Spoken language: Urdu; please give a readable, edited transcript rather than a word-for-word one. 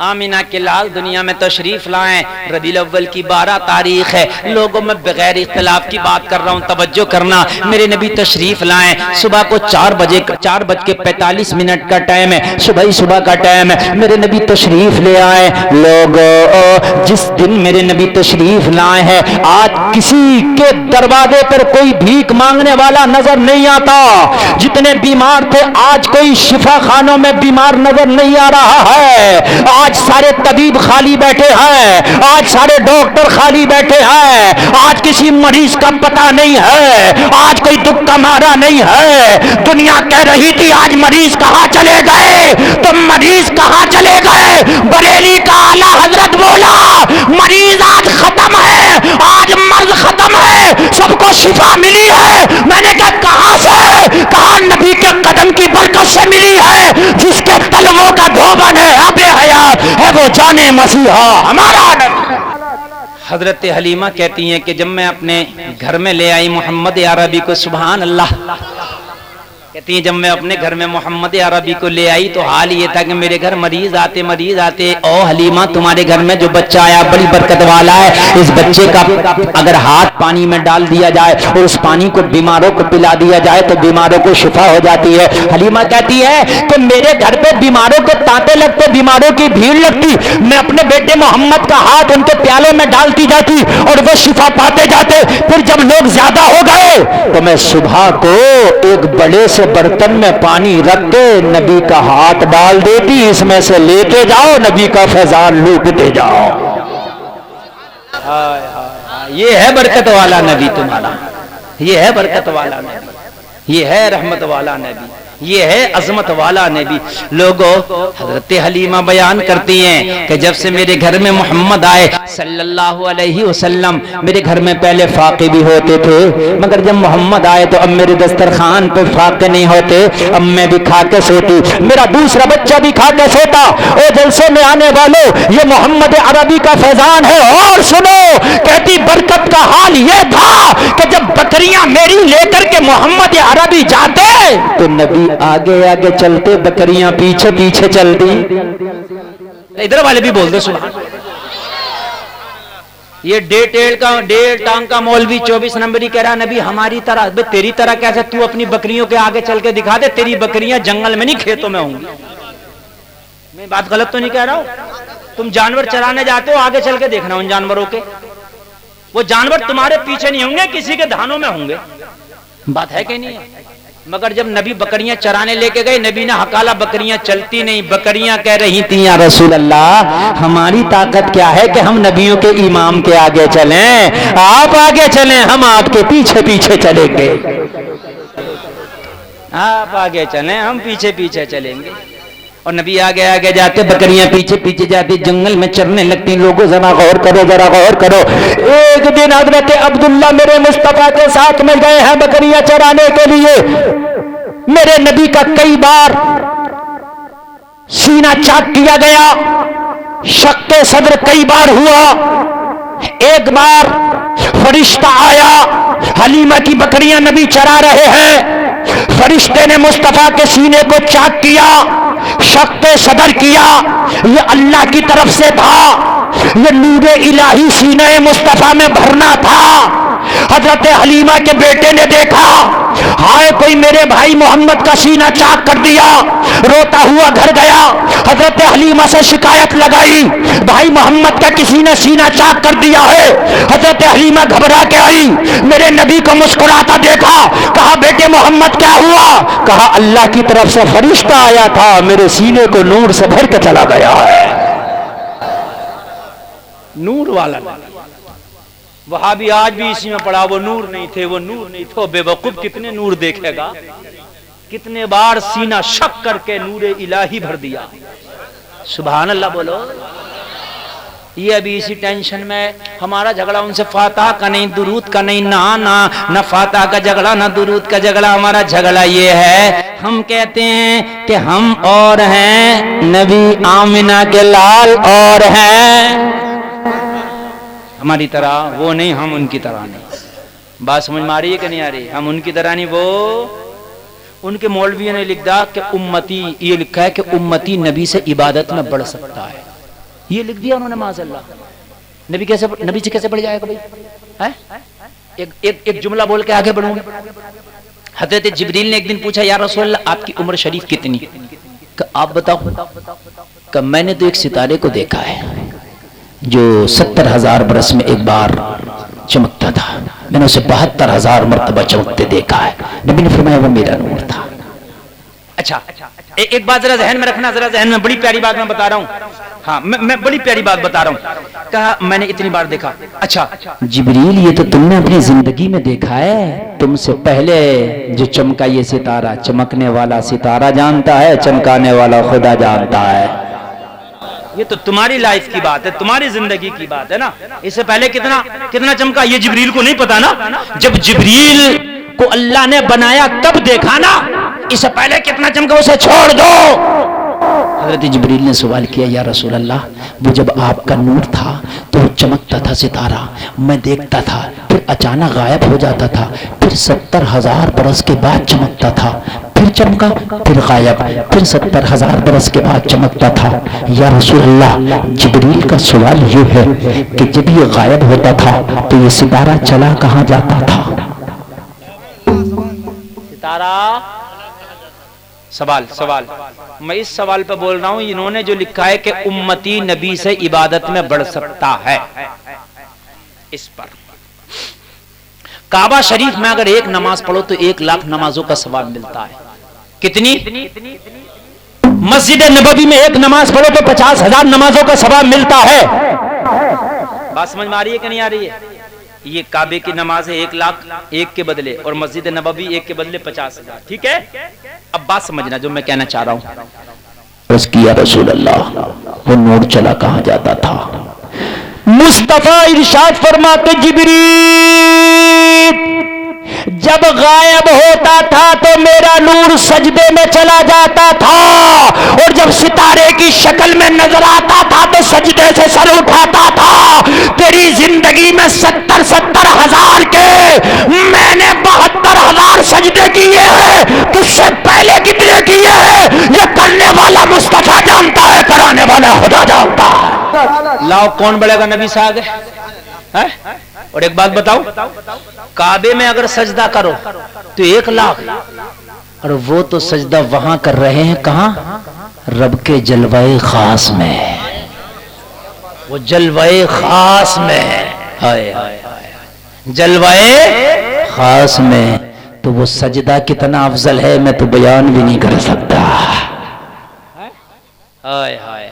آمینہ کے لال دنیا میں تشریف لائیں، ربیع الاول کی 12 تاریخ ہے۔ لوگوں میں بغیر اختلاف کی بات کر رہا ہوں، توجہ کرنا۔ میرے نبی تشریف لائیں، صبح کو 4:45 کا ٹائم ہے، صبح کا ٹائم ہے، میرے نبی تشریف لے آئے۔ لوگوں، جس دن میرے نبی تشریف لائے ہیں، آج کسی کے دروازے پر کوئی بھیک مانگنے والا نظر نہیں آتا۔ جتنے بیمار تھے آج کوئی شفا خانوں میں بیمار نظر نہیں آ رہا ہے۔ آج سارے طبیب خالی بیٹھے ہیں، آج سارے ڈاکٹر خالی بیٹھے ہیں، آج کسی مریض کا پتہ نہیں ہے، آج کوئی دکھ کا مارا نہیں ہے۔ دنیا کہہ رہی تھی آج مریض کہاں چلے گئے، تو مریض کہاں چلے گئے؟ بریلی کا اعلیٰ حضرت بولا مریض آج ختم ہے، آج مرض ختم ہے، سب کو شفا ملی ہے۔ میں نے کہا کہاں سے؟ کہا نبی کے قدم کی برکت سے ملی ہے، جس کے تلووں کا دھوبن ہے آب حیات ہے وہ جانے مسیحا ہمارا نبی۔ حضرت حلیمہ کہتی ہیں کہ جب میں اپنے گھر میں لے آئی محمد عربی کو، سبحان اللہ، کہتی ہیں جب میں اپنے گھر میں محمد عربی کو لے آئی تو حال یہ تھا کہ میرے گھر مریض آتے۔ او حلیمہ تمہارے گھر میں جو بچہ آیا بڑی برکت والا ہے، اس بچے کا اگر ہاتھ پانی میں ڈال دیا جائے اور اس پانی کو بیماروں کو پلا دیا جائے تو بیماروں کو شفا ہو جاتی ہے۔ حلیمہ کہتی ہے کہ میرے گھر پہ بیماروں کو تانتے لگتے، بیماروں کی بھیڑ لگتی، میں اپنے بیٹے محمد کا ہاتھ ان کے پیالے میں ڈالتی جاتی اور وہ شفا پاتے جاتے۔ پھر جب لوگ زیادہ ہو گئے تو میں صبح کو ایک بڑے سے برتن میں پانی رکھ کے نبی کا ہاتھ ڈال دیتی، اس میں سے لیتے جاؤ، نبی کا فیضان لوٹتے جاؤ۔ یہ ہے برکت والا نبی تمہارا، یہ ہے برکت والا نبی، یہ ہے رحمت والا نبی، یہ ہے عظمت والا نبی۔ لوگوں، حضرت حلیمہ بیان کرتی ہیں کہ جب سے میرے گھر میں محمد آئے صلی اللہ علیہ وسلم، میرے گھر میں پہلے فاقے بھی ہوتے تھے، مگر جب محمد آئے تو اب میرے دسترخوان پہ فاقے نہیں ہوتے، اب میں بھی کھا کے سوتی، میرا دوسرا بچہ بھی کھا کے سوتا۔ او جلسے میں آنے والوں، یہ محمد عربی کا فیضان ہے۔ اور سنو، کہتی برکت کا حال یہ تھا کہ جب بکریاں میری لے کر کے محمد عربی جاتے تو نبی آگے آگے چلتے، بکریاں پیچھے پیچھے چلتی۔ ادھر والے بھی بول دو سبحان۔ یہ ڈیڑھ ٹانگ کا مولوی 24 نمبری کہہ رہا نبی ہماری طرح، بے تیری طرح کیسے؟ تو اپنی بکریوں کے آگے چل کے دکھا دے، تیری بکریاں جنگل میں نہیں کھیتوں میں ہوں گی۔ میں بات غلط تو نہیں کہہ رہا ہوں؟ تم جانور چرانے جاتے ہو، آگے چل کے دیکھنا ان جانوروں کے، وہ جانور تمہارے پیچھے نہیں ہوں گے، کسی کے دھانوں میں ہوں گے۔ بات ہے کہ نہیں ہے؟ مگر جب نبی بکریاں چرانے لے کے گئے، نبی نے حکالا بکریاں چلتی نہیں، بکریاں کہہ رہی تھیں یا رسول اللہ ہماری طاقت کیا ہے کہ ہم نبیوں کے امام کے آگے چلیں، آپ آگے چلیں، ہم آپ کے پیچھے پیچھے چلیں گے۔ آپ آگے چلیں، ہم پیچھے پیچھے چلیں گے۔ اور نبی آگے آگے جاتے، بکریاں پیچھے پیچھے جاتی، جنگل میں چرنے لگتی۔ لوگوں ذرا غور کرو، ذرا غور کرو۔ ایک دن حضرت عبداللہ میرے مصطفیٰ کے ساتھ میں گئے ہیں بکریاں چرانے کے لیے، میرے نبی کا کئی بار سینہ چاک کیا گیا، شق صدر کئی بار ہوا۔ ایک بار فرشتہ آیا، حلیمہ کی بکریاں نبی چرا رہے ہیں، فرشتے نے مصطفیٰ کے سینے کو چاک کیا، شق صدر کیا، یہ اللہ کی طرف سے تھا، یہ نور الہی سینہ مصطفیٰ میں بھرنا تھا۔ حضرت حلیمہ کے بیٹے نے دیکھا، ہائے کوئی میرے بھائی محمد کا سینہ چاک کر دیا، روتا ہوا گھر گیا، حضرت حلیمہ سے شکایت لگائی، بھائی محمد کا کسی نے سینہ چاک کر دیا ہے۔ حضرت حلیمہ گھبرا کے آئی، میرے نبی کو مسکراتا دیکھا، کہا بیٹے محمد کیا ہوا؟ کہا اللہ کی طرف سے فرشتہ آیا تھا، میرے سینے کو نور سے بھر کے چلا گیا ہے۔ نور والا وہاں بھی آج بھی اسی میں پڑا، وہ نور نہیں تھے، وہ نور نہیں تھے، بے وقوف کتنے نور دیکھے گا، کتنے بار سینہ شک کر کے نور الہی بھر دیا۔ سبحان اللہ بولو۔ یہ ابھی اسی ٹینشن میں ہمارا جھگڑا ان سے فاتحہ کا نہیں، درود کا نہیں، نہ فاتحہ کا جھگڑا نہ درود کا جھگڑا، ہمارا جھگڑا یہ ہے ہم کہتے ہیں کہ ہم اور ہیں، نبی آمنہ کے لال اور ہیں، ہماری طرح وہ نہیں، ہم ان کی طرح نہیں۔ بات سمجھ میں آ رہی ہے کہ نہیں آ رہی؟ ہم ان کی طرح نہیں، وہ ان کے مولویوں نے لکھا کہ امتی، یہ لکھا ہے کہ امتی نبی سے عبادت میں بڑھ سکتا ہے، یہ لکھ دیا انہوں نے معاذ اللہ. نبی سے کیسے پڑھ جائے گا بھائی؟ ایک جملہ بول کے آگے بڑھوں. حضرت جبریل نے ایک دن پوچھا یا رسول اللہ آپ کی عمر شریف کتنی؟ کہ آپ بتاؤ. کہ میں نے تو ایک ستارے کو دیکھا ہے جو 70,000 برس میں ایک بار چمکتا تھا. میں نے اسے 72,000 مرتبہ چمکتے دیکھا ہے. نبی نے فرمایا وہ میرا نور تھا. اچھا ایک بات ذرا ذہن میں رکھنا، ذرا ذہن میں، بڑی پیاری بات میں بتا رہا ہوں. ہاں میں بڑی پیاری بات بتا رہا ہوں. کہا میں نے اتنی بار دیکھا. اچھا جبریل یہ تو تم نے اپنی زندگی میں دیکھا ہے، تم سے پہلے جو چمکا یہ ستارہ، چمکنے والا ستارہ جانتا ہے، چمکانے والا خدا جانتا ہے. یہ تو تمہاری لائف کی بات ہے، تمہاری زندگی کی بات ہے نا. اس سے پہلے کتنا چمکا یہ جبریل کو نہیں پتا نا. جب جبریل کو اللہ نے بنایا تب دیکھا نا. اس سے پہلے کتنا چمکا اسے چھوڑ دو. حضرت جبریل نے سوال کیا یا رسول اللہ وہ جب آپ کا نور تھا تو چمکتا تھا ستارہ، میں دیکھتا تھا، پھر اچانک غائب ہو جاتا تھا، پھر 70,000 برس کے بعد چمکتا تھا، پھر چمکا، پھر غائب، پھر 70,000 برس کے بعد چمکتا تھا. یا رسول اللہ جبریل کا سوال یہ ہے کہ جب یہ غائب ہوتا تھا تو یہ ستارہ چلا کہاں جاتا تھا؟ ستارہ سوال میں اس سوال پہ بول رہا ہوں. انہوں نے جو لکھا ہے کہ امتی نبی سے عبادت میں بڑھ سکتا ہے، اس پر کعبہ شریف میں اگر ایک نماز پڑھو تو 1,00,000 نمازوں کا ثواب ملتا ہے. کتنی؟ مسجد نبوی میں ایک نماز پڑھو تو 50,000 نمازوں کا ثواب ملتا ہے. بات سمجھ میں آ رہی ہے کہ نہیں آ رہی ہے؟ یہ کعبے کی نماز ہے 1,00,000 ایک کے بدلے، اور مسجد نبوی ایک کے بدلے 50,000. ٹھیک ہے؟ اب بات سمجھنا جو میں کہنا چاہ رہا ہوں. بس کیا رسول اللہ وہ نور چلا کہاں جاتا تھا؟ مصطفیٰ ارشاد فرماتے جبریل جب غائب ہوتا تھا تو میرا نور سجدے میں چلا جاتا تھا، اور جب ستارے کی شکل میں نظر آتا تھا تو سجدے سے سر اٹھاتا تھا. تیری زندگی میں 70,000 کے میں نے 72,000 سجدے کیے ہیں، تجھ سے پہلے کتنے کیے ہیں یہ کرنے والا مصطفیٰ جانتا ہے، کرانے والا خدا جانتا ہے. لاؤ کون بڑھے گا نبی سے آگے؟ اور ایک بات بتاؤ، کعبے میں اگر سجدہ کرو تو 1,00,000، اور وہ تو سجدہ وہاں کر رہے ہیں کہاں؟ رب کے جلوہ خاص میں. وہ جلوہ خاص میں، جلوہ خاص میں. تو وہ سجدہ کتنا افضل ہے میں تو بیان بھی نہیں کر سکتا. ہائے ہائے